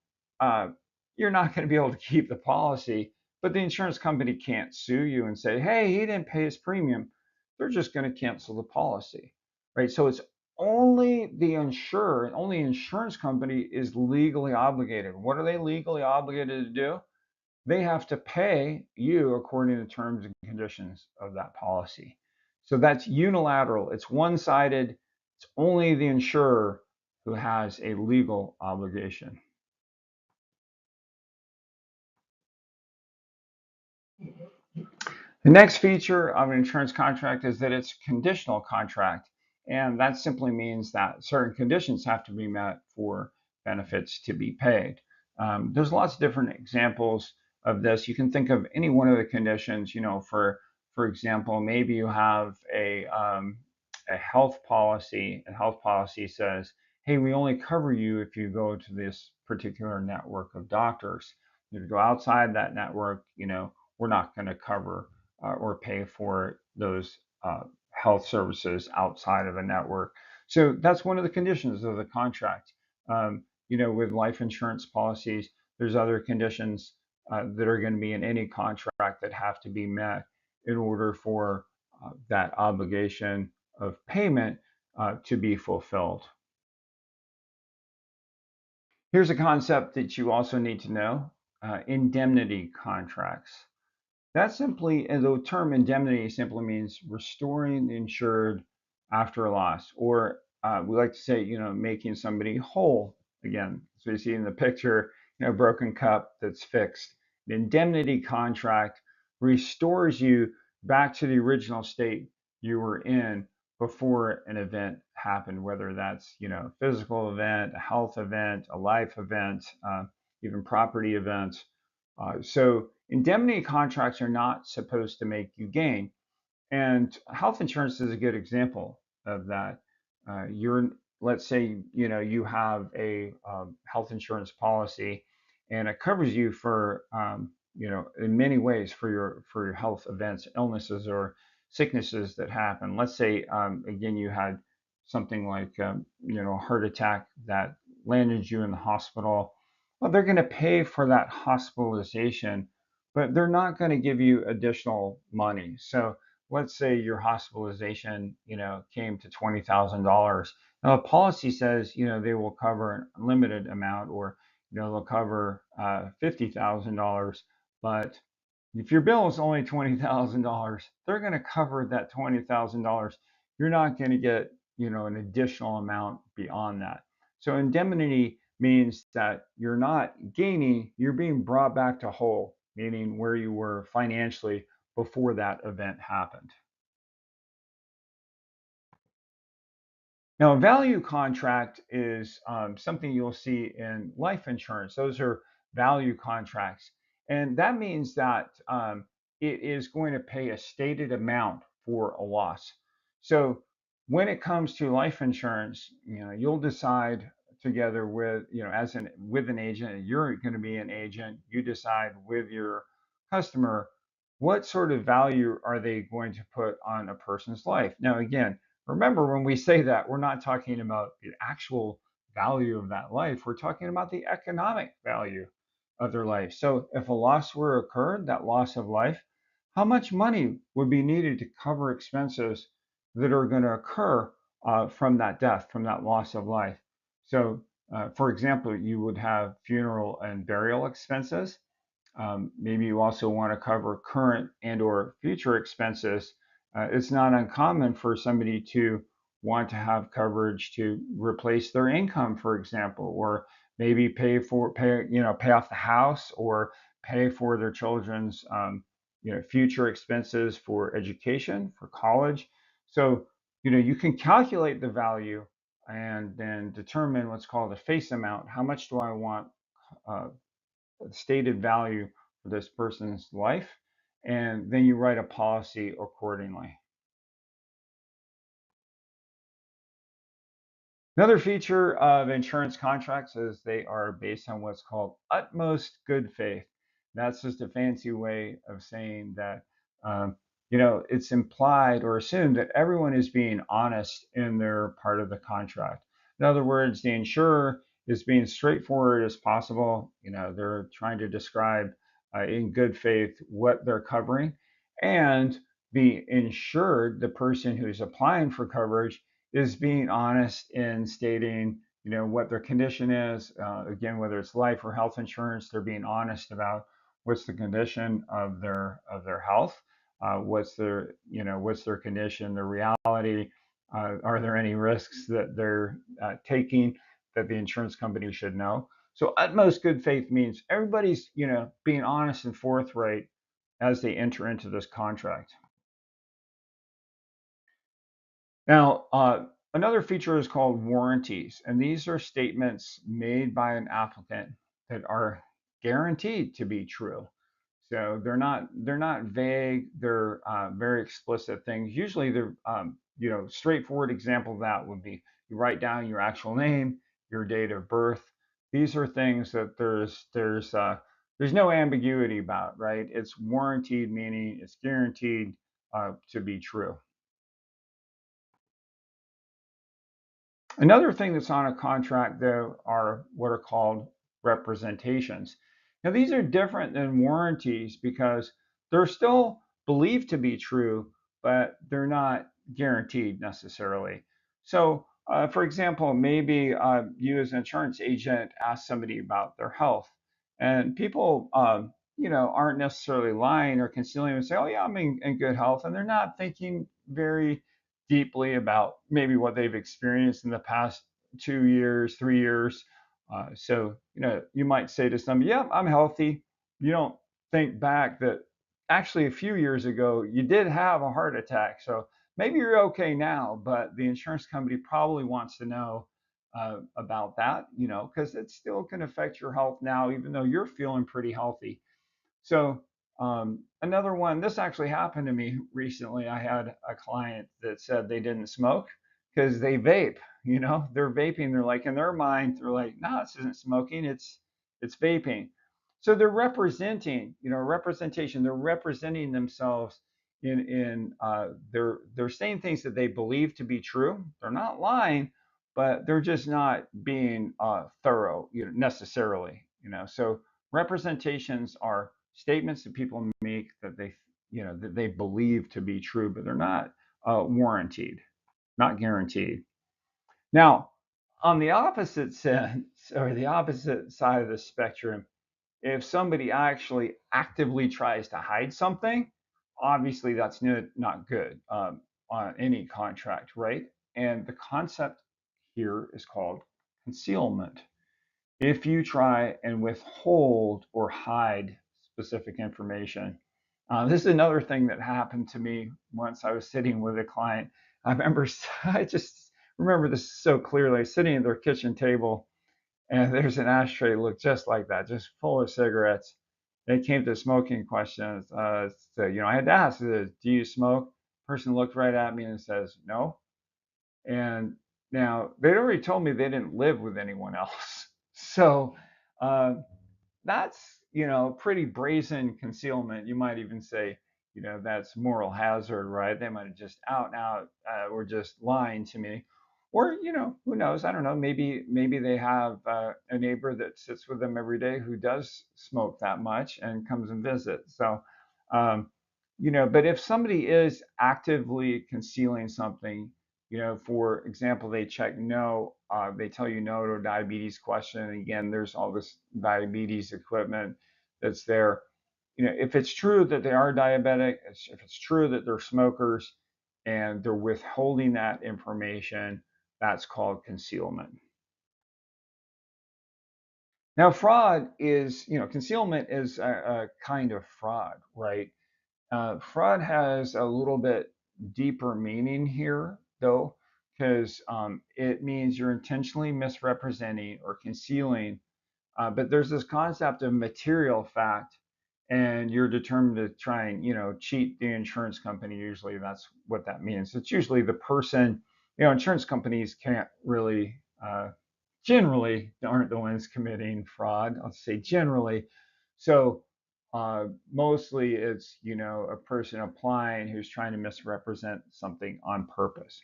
[SPEAKER 1] uh, you're not going to be able to keep the policy. But the insurance company can't sue you and say, hey, he didn't pay his premium. They're just going to cancel the policy, right? So it's only the insurer, only insurance company is legally obligated. What are they legally obligated to do? They have to pay you according to the terms and conditions of that policy. So that's unilateral. It's one-sided. It's only the insurer who has a legal obligation. The next feature of an insurance contract is that it's a conditional contract. And that simply means that certain conditions have to be met for benefits to be paid. There's lots of different examples of this. You can think of any one of the conditions, for example, maybe you have a health policy, and health policy says, hey, we only cover you if you go to this particular network of doctors. If you go outside that network, we're not going to cover or pay for those health services outside of a network. So that's one of the conditions of the contract. With life insurance policies, there's other conditions that are going to be in any contract that have to be met in order for that obligation of payment to be fulfilled. Here's a concept that you also need to know, indemnity contracts. That simply, and the term indemnity simply means restoring the insured after a loss, or we like to say, making somebody whole again. So you see in the picture, broken cup that's fixed. The indemnity contract restores you back to the original state you were in before an event happened, whether that's, a physical event, a health event, a life event, even property events. So indemnity contracts are not supposed to make you gain. And health insurance is a good example of that. Let's say, you have a health insurance policy and it covers you for, in many ways for your health events, illnesses or sicknesses that happen. Let's say, again, you had something like, a heart attack that landed you in the hospital. Well, they're going to pay for that hospitalization, but they're not going to give you additional money. So let's say your hospitalization, came to $20,000. Now the policy says, they will cover an unlimited amount, or they'll cover $50,000. But if your bill is only $20,000, they're going to cover that $20,000. You're not going to get an additional amount beyond that. So indemnity means that you're not gaining, you're being brought back to whole, meaning where you were financially before that event happened. Now, a value contract is something you'll see in life insurance. Those are value contracts. And that means that it is going to pay a stated amount for a loss. So when it comes to life insurance, you'll decide together with, with an agent, you're going to be an agent, you decide with your customer, what sort of value are they going to put on a person's life? Now, again, remember, when we say that, we're not talking about the actual value of that life. We're talking about the economic value of their life. So if a loss were occurred, that loss of life, how much money would be needed to cover expenses that are going to occur from that death, from that loss of life? So, for example, you would have funeral and burial expenses. Maybe you also want to cover current and or future expenses. It's not uncommon for somebody to want to have coverage to replace their income, for example, or maybe pay off the house or pay for their children's future expenses for education, for college. So you can calculate the value and then determine what's called a face amount. How much do I want uh, stated value for this person's life, and then you write a policy accordingly. Another feature of insurance contracts is they are based on what's called utmost good faith. That's just a fancy way of saying that it's implied or assumed that everyone is being honest in their part of the contract. In other words, the insurer is being straightforward as possible. They're trying to describe in good faith what they're covering, and the insured, the person who's applying for coverage, is being honest in stating, what their condition is. Again, whether it's life or health insurance, they're being honest about what's the condition of their health, what's their condition, their reality. Are there any risks that they're taking that the insurance company should know? So utmost good faith means everybody's, being honest and forthright as they enter into this contract. Now, another feature is called warranties, and these are statements made by an applicant that are guaranteed to be true. So they're not vague. They're very explicit things. Usually, they're straightforward example of that would be you write down your actual name, your date of birth. These are things that there's no ambiguity about, right? It's warranted, meaning it's guaranteed to be true. Another thing that's on a contract, though, are what are called representations. Now, these are different than warranties because they're still believed to be true, but they're not guaranteed necessarily. So, for example, maybe you as an insurance agent ask somebody about their health, and people, aren't necessarily lying or concealing and say, "Oh, yeah, I'm in good health," and they're not thinking very deeply about maybe what they've experienced in the past 2 years, 3 years. So, you might say to somebody, yeah, I'm healthy. You don't think back that actually a few years ago you did have a heart attack. So maybe you're okay now, but the insurance company probably wants to know about that, because it still can affect your health now, even though you're feeling pretty healthy. So another one, this actually happened to me recently. I had a client that said they didn't smoke because they vape. They're vaping. They're like in their mind, they're like, no, this isn't smoking. It's vaping. So they're representing, representation. They're representing themselves they're saying things that they believe to be true. They're not lying, but they're just not being thorough, necessarily. So representations are statements that people make that they believe to be true, but they're not warranted, not guaranteed. Now, on the opposite sense, or the opposite side of the spectrum, if somebody actually actively tries to hide something, obviously that's not good on any contract, right? And the concept here is called concealment. If you try and withhold or hide specific information, this is another thing that happened to me once. I was sitting with a client. I remember, I just remember this so clearly, sitting at their kitchen table, and there's an ashtray that looked just like that, just full of cigarettes. They came to smoking questions. So, I had to ask, do you smoke? Person looked right at me and says, no. And now they'd already told me they didn't live with anyone else. So uh, that's, pretty brazen concealment. You might even say, that's moral hazard, right? They might have just out and out were just lying to me. Or, who knows? I don't know. Maybe they have a neighbor that sits with them every day who does smoke that much and comes and visits. So, um, but if somebody is actively concealing something, for example, they check no, they tell you no to a diabetes question. And again, there's all this diabetes equipment that's there. If it's true that they are diabetic, if it's true that they're smokers and they're withholding that information, that's called concealment. Now, fraud is, concealment is a kind of fraud, right? Fraud has a little bit deeper meaning here, though, because it means you're intentionally misrepresenting or concealing. But there's this concept of material fact, and you're determined to try and, cheat the insurance company. Usually, that's what that means. It's usually the person, insurance companies can't really, generally, aren't the ones committing fraud. I'll say generally. So mostly it's, a person applying who's trying to misrepresent something on purpose.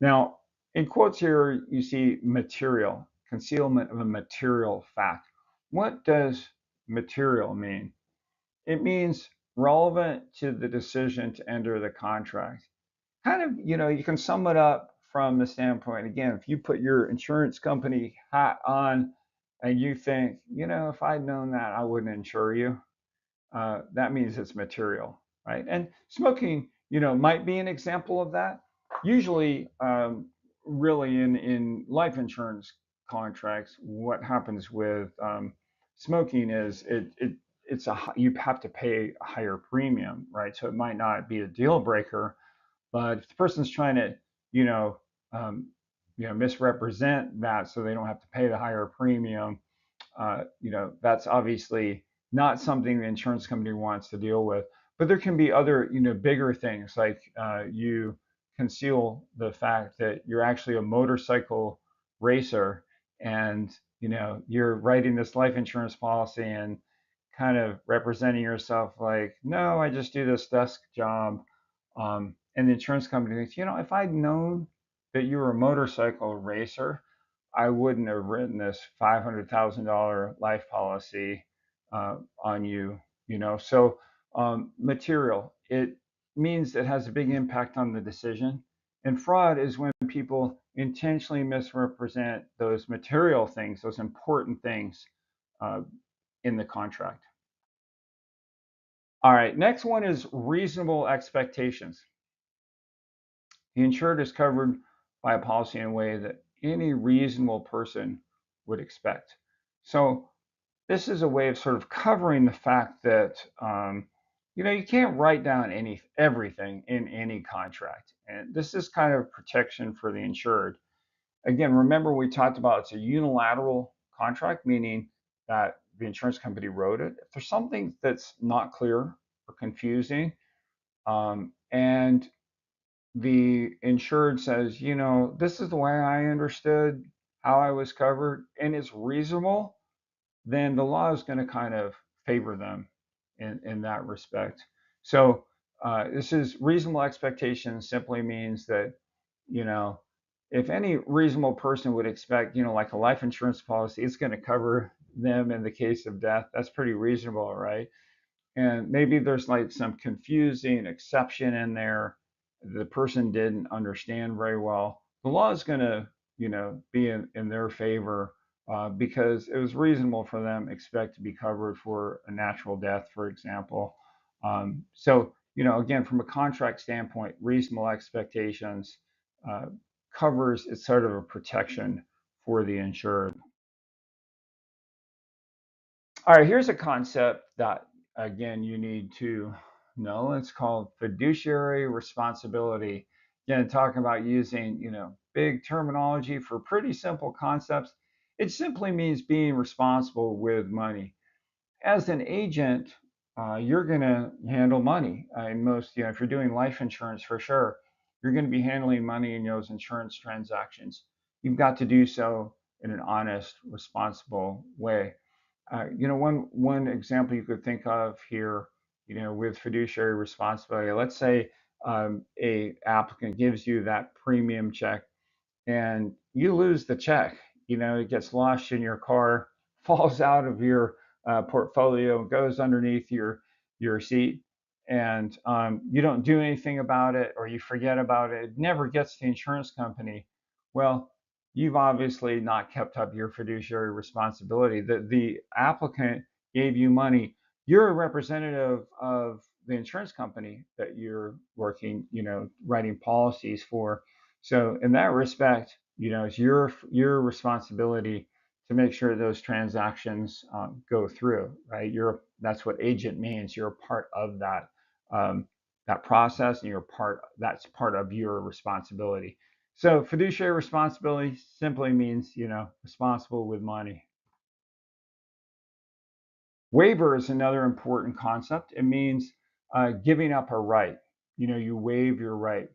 [SPEAKER 1] Now, in quotes here, you see material, concealment of a material fact. What does material mean? It means relevant to the decision to enter the contract. Kind of, you can sum it up from the standpoint, again, if you put your insurance company hat on and you think, if I'd known that, I wouldn't insure you, that means it's material, right? And smoking, might be an example of that. Usually, really in life insurance contracts, what happens with smoking is it's you have to pay a higher premium, right? So it might not be a deal breaker, but if the person's trying to, you know, um, misrepresent that so they don't have to pay the higher premium, that's obviously not something the insurance company wants to deal with. But there can be other, bigger things like you conceal the fact that you're actually a motorcycle racer and, you're writing this life insurance policy and kind of representing yourself like, no, I just do this desk job. And the insurance company thinks, if I'd known that you were a motorcycle racer, I wouldn't have written this $500,000 life policy on you, So material, it means it has a big impact on the decision. And fraud is when people intentionally misrepresent those material things, those important things uh, in the contract. All right, next one is reasonable expectations. The insured is covered by a policy in a way that any reasonable person would expect. So this is a way of sort of covering the fact that you can't write down everything in any contract, and this is kind of protection for the insured. Again, remember we talked about it's a unilateral contract, meaning that the insurance company wrote it. If there's something that's not clear or confusing, and the insured says, this is the way I understood how I was covered, and it's reasonable, then the law is going to kind of favor them in that respect. So this is reasonable expectation simply means that, you know, if any reasonable person would expect, like a life insurance policy, it's going to cover them in the case of death. That's pretty reasonable, right? And maybe there's like some confusing exception in there the person didn't understand very well. The law is going to, be in their favor because it was reasonable for them expect to be covered for a natural death, for example. So, again, from a contract standpoint, reasonable expectations covers, it's sort of a protection for the insured. All right, here's a concept that, again, you need to know. It's called fiduciary responsibility. Again, talking about using, big terminology for pretty simple concepts. It simply means being responsible with money. As an agent, you're going to handle money. In most, if you're doing life insurance for sure, you're going to be handling money in those insurance transactions. You've got to do so in an honest, responsible way. One example you could think of here, with fiduciary responsibility. Let's say a applicant gives you that premium check and you lose the check. It gets lost in your car, falls out of your portfolio, goes underneath your seat, and you don't do anything about it, or you forget about it. It never gets to the insurance company. Well, you've obviously not kept up your fiduciary responsibility. The applicant gave you money. You're a representative of the insurance company that you're working, writing policies for. So in that respect, it's your responsibility to make sure those transactions go through, right? That's what agent means. You're a part of that process, and that's part of your responsibility. So fiduciary responsibility simply means, responsible with money. Waiver is another important concept. It means giving up a right. You waive your right.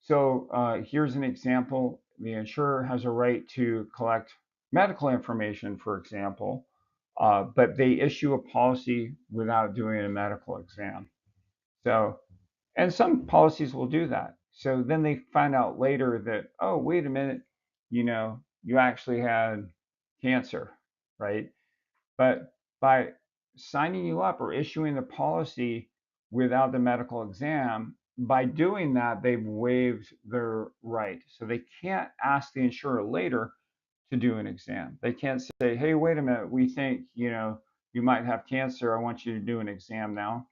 [SPEAKER 1] So here's an example. The insurer has a right to collect medical information, for example, but they issue a policy without doing a medical exam. So, and some policies will do that. So then they find out later that, oh, wait a minute, you actually had cancer, right? But by signing you up or issuing the policy without the medical exam, by doing that, they've waived their right. So they can't ask the insurer later to do an exam. They can't say, hey, wait a minute, we think, you might have cancer. I want you to do an exam now.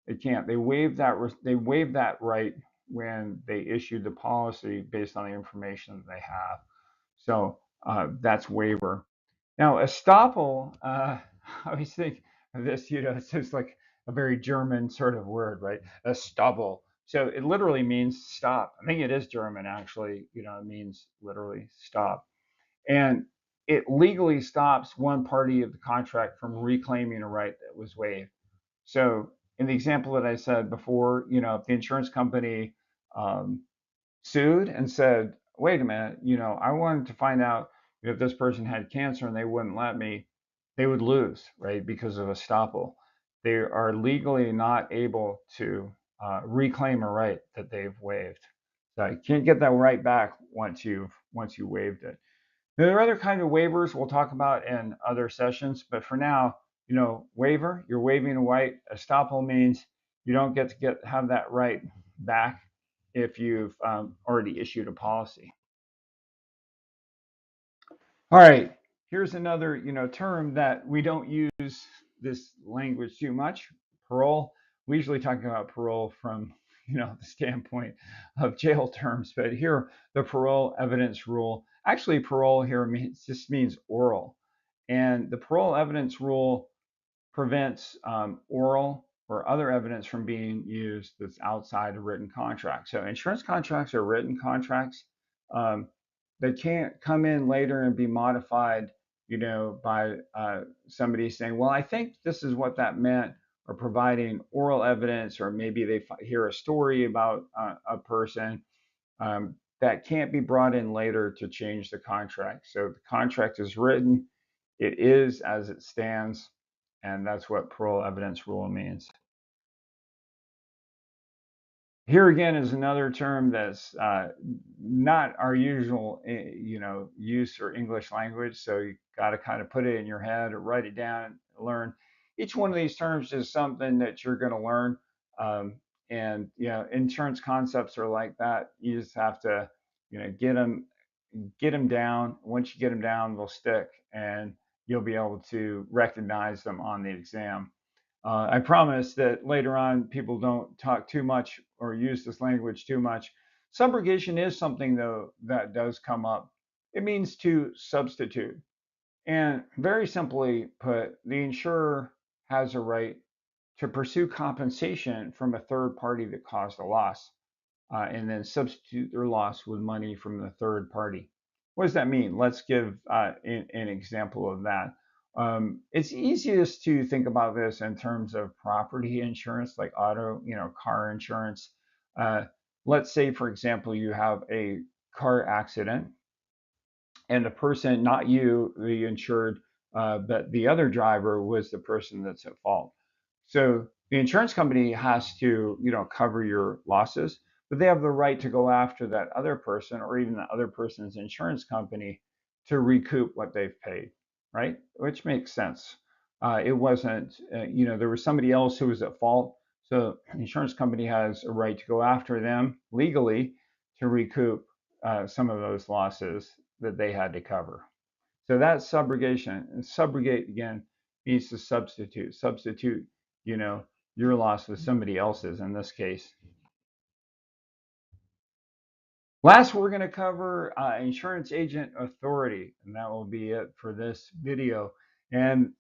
[SPEAKER 1] They can't. They waive that right when they issued the policy based on the information that they have. So that's waiver. Now, estoppel, I always think of this, it's just like a very German sort of word, right? Estoppel. So it literally means stop. I think it is German, actually. It means literally stop. And it legally stops one party of the contract from reclaiming a right that was waived. So in the example that I said before, if the insurance company um, sued and said, wait a minute, I wanted to find out if this person had cancer and they wouldn't let me, they would lose, right? Because of estoppel. They are legally not able to reclaim a right that they've waived. So you can't get that right back once you waived it. Now, there are other kind of waivers we'll talk about in other sessions, but for now, waiver, you're waiving a right. Estoppel means you don't get to have that right back if you've already issued a policy. All right, here's another term that we don't use this language too much. Parole. We usually talk about parole from the standpoint of jail terms, but here the parole evidence rule. Actually, parole here just means oral, and the parole evidence rule prevents oral or other evidence from being used that's outside a written contract. So insurance contracts are written contracts. Um, they can't come in later and be modified, by somebody saying, well, I think this is what that meant, or providing oral evidence, or maybe they hear a story about a person that can't be brought in later to change the contract. So the contract is written, it is as it stands, and that's what parole evidence rule means. Here again is another term that's not our usual, use for English language. So you got to kind of put it in your head or write it down, learn. Each one of these terms is something that you're going to learn. And insurance concepts are like that. You just have to, get them down. Once you get them down, they'll stick, and you'll be able to recognize them on the exam. I promise that later on people don't talk too much or use this language too much. Subrogation is something, though, that does come up. It means to substitute. And very simply put, the insurer has a right to pursue compensation from a third party that caused a loss, and then substitute their loss with money from the third party. What does that mean? Let's give an example of that. It's easiest to think about this in terms of property insurance, like auto, car insurance. Uh, let's say, for example, you have a car accident and the person, not you, the insured, but the other driver was the person that's at fault. So the insurance company has to, cover your losses, but they have the right to go after that other person or even the other person's insurance company to recoup what they've paid, right? Which makes sense. It wasn't, there was somebody else who was at fault. So the insurance company has a right to go after them legally to recoup some of those losses that they had to cover. So that's subrogation. And subrogate again means to substitute. Substitute, you know, your loss with somebody else's in this case. Last, we're going to cover insurance agent authority, and that will be it for this video. And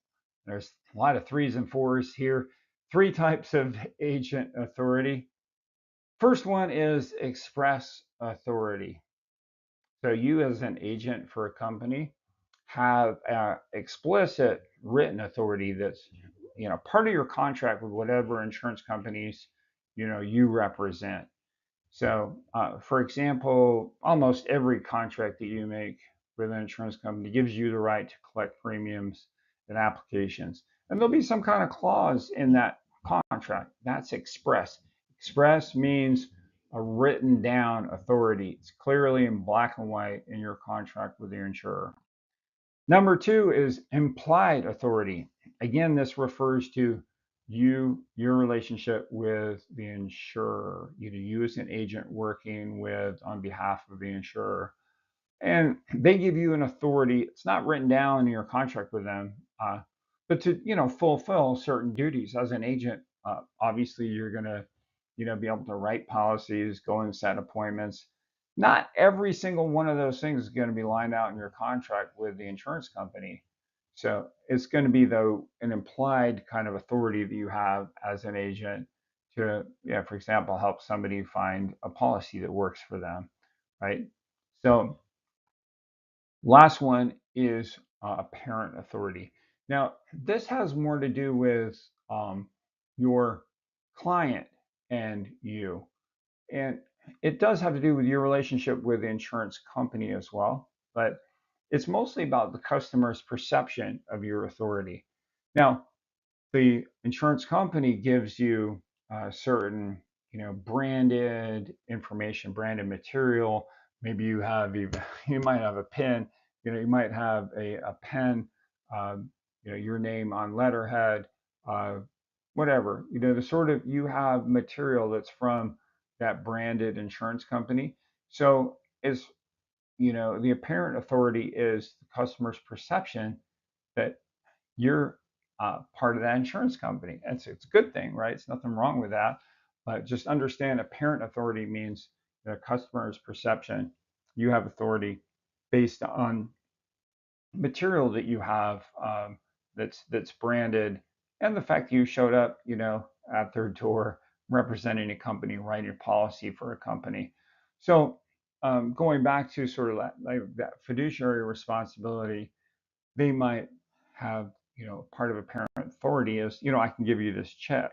[SPEAKER 1] there's a lot of threes and fours here. Three types of agent authority. First one is express authority. So you as an agent for a company have explicit written authority that's part of your contract with whatever insurance companies you represent. So, for example, almost every contract that you make with an insurance company gives you the right to collect premiums and applications. And there'll be some kind of clause in that contract. That's express. Express means a written down authority. It's clearly in black and white in your contract with your insurer. Number two is implied authority. Again, this refers to your relationship with the insurer, you as an agent working with on behalf of the insurer. And they give you an authority. It's not written down in your contract with them, but to fulfill certain duties as an agent. Obviously, you're going to be able to write policies, go and set appointments. Not every single one of those things is going to be lined out in your contract with the insurance company. So it's going to be, though, an implied kind of authority that you have as an agent to, for example, help somebody find a policy that works for them, right? So last one is apparent authority. Now, this has more to do with your client and you. And it does have to do with your relationship with the insurance company as well, but it's mostly about the customer's perception of your authority. Now, the insurance company gives you certain, branded information, branded material. Maybe you might have a pen, you might have a pen, your name on letterhead, uh, whatever. The sort of you have material that's from that branded insurance company. So is the apparent authority is the customer's perception that you're part of that insurance company. It's a good thing, right? It's nothing wrong with that. But just understand apparent authority means the customer's perception. You have authority based on material that you have that's branded, and the fact that you showed up, at their door representing a company, writing a policy for a company. So going back to sort of that fiduciary responsibility, they might have, part of apparent authority is, I can give you this check.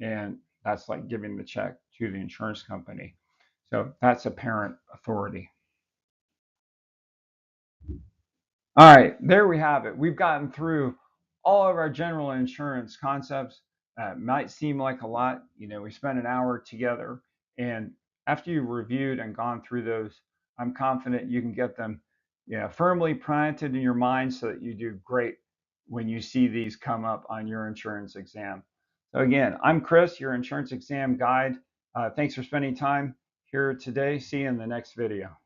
[SPEAKER 1] And that's like giving the check to the insurance company. So that's apparent authority. All right, there we have it. We've gotten through all of our general insurance concepts. Might seem like a lot. We spent an hour together. And after you've reviewed and gone through those, I'm confident you can get them firmly planted in your mind so that you do great when you see these come up on your insurance exam. So again, I'm Chris, your insurance exam guide. Thanks for spending time here today. See you in the next video.